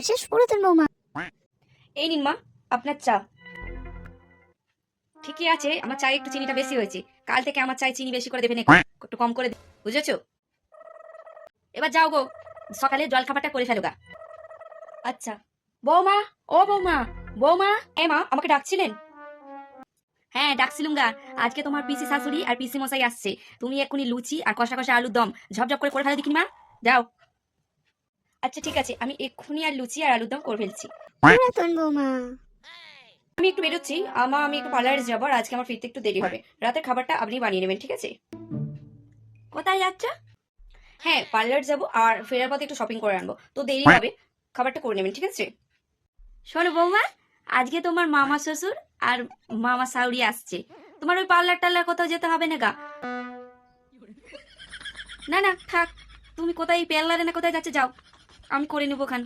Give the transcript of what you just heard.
শেষ পুরাতন বৌমা। এই নিন মা আপনার চা। ঠিকই আছে, আমার চায়ে একটু চিনিটা বেশি হয়েছে। কাল থেকে আমার চায়ে চিনি বেশি করে দেবেন, একটু কম করে বুঝেছো? এবার যাও গো, সকালে জল খাবারটা করে ফেলো গা। আচ্ছা। বৌমা, ও বৌমা, বৌমা। এ মা, আমাকে ডাকছিলেন? হ্যাঁ ডাকছিলুম গা। আজকে তোমার পিসি শাশুড়ি আর পিসি মশাই আসছে। তুমি এক্ষুনি লুচি আর কষা কষা আলুর দম ঝপঝপ করে ফেলো দেখি মা। যাও। আচ্ছা ঠিক আছে, আমি এক্ষুনি আর লুচি আর আলুর দম করে ফেলছি। পুরাতন বৌমা। আমি একটু বেরোচ্ছি, আমি একটু পার্লারে যাবো, আর আজকে আমার ফিরতে একটু দেরি হবে। রাতের খাবারটা আপনি বানিয়ে নেবেন, ঠিক আছে? কোথায় যাচ্ছ? হ্যাঁ পার্লার যাবো, আর ফেরার পথে একটু শপিং করে আনবো, তো দেরি হবে। খাবারটা করে নেবেন, ঠিক আছে? শোনো বৌমা, আজকে তোমার মামা শ্বশুর আর মামা শাশুড়ি আসছে। তোমার ওই পার্লার টার্লার কোথাও যেতে হবে না গা। না না থাক, তুমি কোথায় পার্লারে না কোথায় যাচ্ছে যাও, আমি করে নেবো খান।